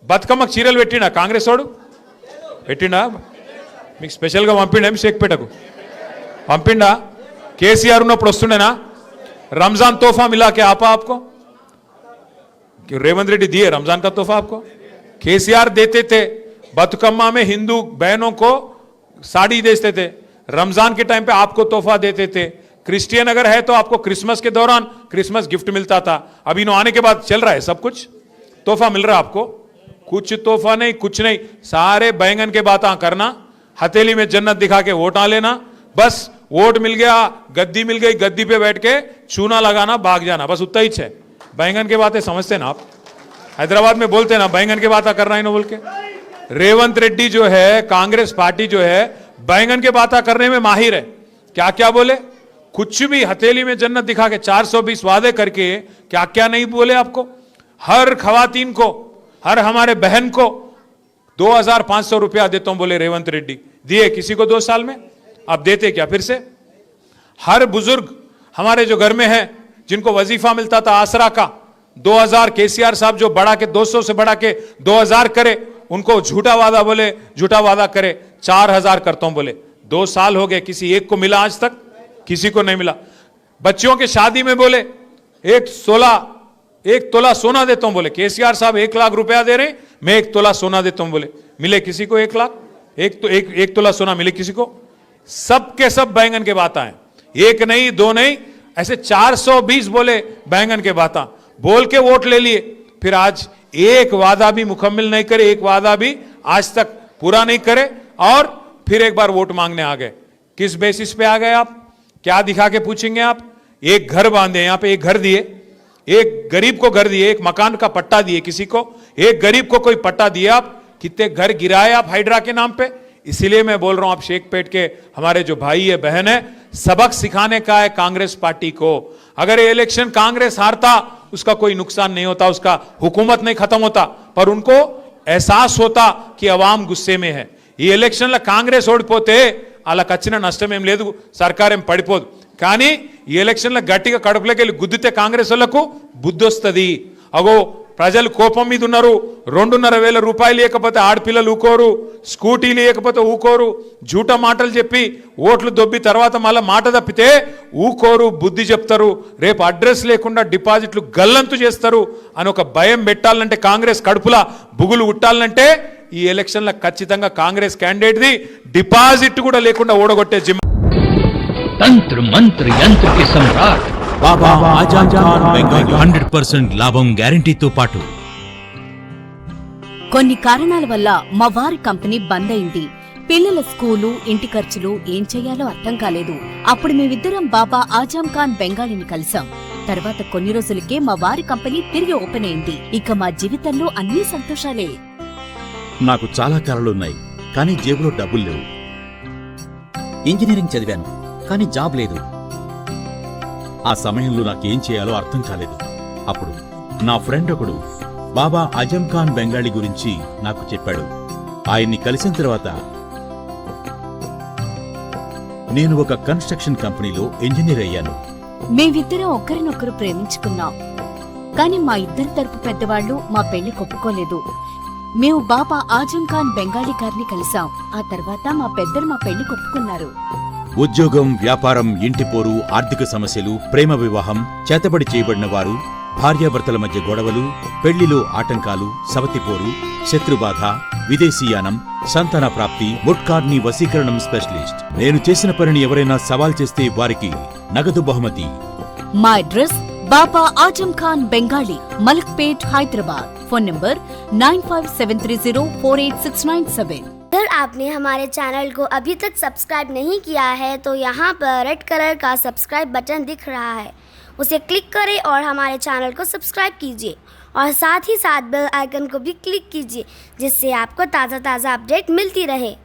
బతుకమ్మకు చీరలు పెట్టినా కాంగ్రెస్ వాడు పెట్టిండా మీకు స్పెషల్గా పంపిండా షేక్పేటకు పంపిండా కేసీఆర్ ఉన్నప్పుడు వస్తుండేనా रमजान तोहफा मिला क्या आपको रेवंत रेड्डी दिए रमजान का तोहफा आपको केसीआर देते थे बतुकम्मा में हिंदू बहनों को साड़ी देते थे रमजान के टाइम पे आपको तोहफा देते थे क्रिश्चियन अगर है तो आपको क्रिसमस के दौरान क्रिसमस गिफ्ट मिलता था अभी इन्हों आने के बाद चल रहा है सब कुछ तोहफा मिल रहा है आपको कुछ तोहफा नहीं कुछ नहीं सारे बैंगन के बातें करना हथेली में जन्नत दिखा के वोट आ लेना बस वोट मिल गया गद्दी मिल गई गद्दी पे बैठ के चूना लगाना भाग जाना बस उतना ही है बैंगन की बातें समझते ना आप हैदराबाद में बोलते ना बैंगन की बातें कर रहा है ना बोल के रेवंत रेड्डी जो है कांग्रेस पार्टी जो है बैंगन की बातें करने में माहिर है क्या क्या बोले कुछ भी हथेली में जन्नत दिखा के 420 वादे करके क्या क्या नहीं बोले आपको हर खवातीन को हर हमारे बहन को 2500 रुपया देता हूं बोले रेवंत रेड्डी दिए किसी को 2 साल में आप देते क्या फिर से हर बुजुर्ग हमारे जो घर में है जिनको वजीफा मिलता था आसरा का 2000 केसीआर साहब जो बढ़ा के 200 से बढ़ा के 2000 करे उनको झूठा वादा बोले झूठा वादा करे 4000 करता हूं बोले 2 साल हो गए किसी एक को मिला आज तक किसी को नहीं मिला बच्चियों के शादी में बोले 1 तोला सोना देता हूं बोले केसीआर साहब 1 लाख रुपया दे रहे मैं 1 तोला सोना देता हूं बोले मिले किसी को 1 लाख एक तोला सोना मिले किसी को सबके सब बैंगन के बातें हैं एक नहीं 2 नहीं ऐसे 420 बोले बैंगन के बातें बोल के वोट ले लिए फिर आज एक वादा भी मुकम्मल नहीं करे एक वादा भी आज तक पूरा नहीं करे और फिर एक बार वोट मांगने आ गए किस बेसिस पे आ गए आप क्या दिखा के पूछेंगे आप एक घर बांधे यहां पे एक घर दिए एक गरीब को घर दिए एक मकान का पट्टा दिए किसी को एक गरीब को कोई पट्टा दिया आप कितने घर गिराए आप हाइड्रा के नाम पे इसीलिए मैं बोल रहा हूं आप शेखपेट के हमारे जो भाई है बहन है सबक सिखाने का है कांग्रेस पार्टी को अगर ये इलेक्शन कांग्रेस हारता उसका कोई नुकसान नहीं होता उसका हुकूमत नहीं खत्म होता पर उनको एहसास होता कि अवाम गुस्से में है ఈ ఎలక్షన్ల కాంగ్రెస్ ఓడిపోతే వాళ్ళకి వచ్చిన నష్టం ఏం లేదు సర్కార్ ఏం పడిపోదు కానీ ఈ ఎలక్షన్ల గట్టిగా కడుపులోకి వెళ్ళి గుద్దితే కాంగ్రెస్ వాళ్ళకు బుద్ధి వస్తుంది అగో ప్రజలు కోపం మీద ఉన్నారు 2,500 రూపాయలు లేకపోతే ఆడపిల్లలు ఊకోరు స్కూటీ లేకపోతే ఊకోరు జూట మాటలు చెప్పి ఓట్లు దొబ్బి తర్వాత మళ్ళీ మాట తప్పితే ఊకోరు బుద్ధి చెప్తారు రేపు అడ్రస్ లేకుండా డిపాజిట్లు గల్లంతు చేస్తారు అని ఒక భయం పెట్టాలంటే కాంగ్రెస్ కడుపులా బుగులు ఉట్టాలంటే ఈ ఎలక్షన్ల ఖచ్చితంగా కాంగ్రెస్ క్యాండిడేట్ ది డిపాజిట్ కూడా లేకుండా ఓడగొట్టే జిమ్ तंत्र मंत्र यंत्र के सम्राट बाबा आजम खान बंगाली 100% లాభం గ్యారెంటీతో పాటు కొన్ని కారణాల వల్ల మా వారి కంపెనీ బంద్ అయింది పిల్లల స్కూలు ఇంటి ఖర్చులు ఏం చేయాలో అర్థం కాలేదు అప్పుడు మేమిద్దరం బాబా ఆజం ఖాన్ బెంగాలీని కలిసాం తర్వాత కొన్ని రోజులకే మా వారి కంపెనీ తిరిగి ఓపెన్ అయింది ఇక మా జీవితంలో అన్ని సంతోషాలే నాకు చాలా కలలున్నాయి కానీ జేబులో డబ్బులు లేవు ఇంజనీరింగ్ చదివాను కానీ జాబ్ లేదు ఆ సమయంలో నాకేం చేయాలో అర్థం కాలేదు అప్పుడు నా ఫ్రెండ్ ఒకడు బాబా ఆజం ఖాన్ బెంగాలీ గురించి నాకు చెప్పాడు ఆయన్ని కలిసిన తర్వాత నేను ఒక కన్స్ట్రక్షన్ కంపెనీలో ఇంజనీర్ అయ్యాను మేమిద్దరం ఒకరినొకరు ప్రేమించుకున్నాం కానీ మా ఇద్దరి తరపు పెద్దవాళ్లు మా పెళ్లి ఒప్పుకోలేదు మేము బాబా ఆజం ఖాన్ బెంగాలీ గారిని కలిసాం ఆ తర్వాత మా పెద్దలు మా పెళ్లి ఒప్పుకున్నారు ఉద్యోగం వ్యాపారం ఇంటి పోరు ఆర్థిక సమస్యలు ప్రేమ వివాహం చేతబడి చేయబడిన వారు భార్యాభర్తల మధ్య గొడవలు పెళ్లిలో ఆటంకాలు సవతిపోరు శత్రుబాధ విదేశీయానం సంతాన ప్రాప్తి ముట్కార్ని వశీకరణం స్పెషలిస్ట్ నేను చేసిన పనిని ఎవరైనా సవాల్ చేస్తే వారికి నగదు బహుమతి మా అడ్రస్ बाबा आजम खान बंगाली मलकपेट हैदराबाद फोन नंबर 9573048697। अगर आपने हमारे चैनल को अभी तक सब्सक्राइब नहीं किया है तो यहाँ पर रेड कलर का सब्सक्राइब बटन दिख रहा है उसे क्लिक करें और हमारे चैनल को सब्सक्राइब कीजिए और साथ ही साथ बेल आइकन को भी क्लिक कीजिए जिससे आपको ताज़ा अपडेट मिलती रहे।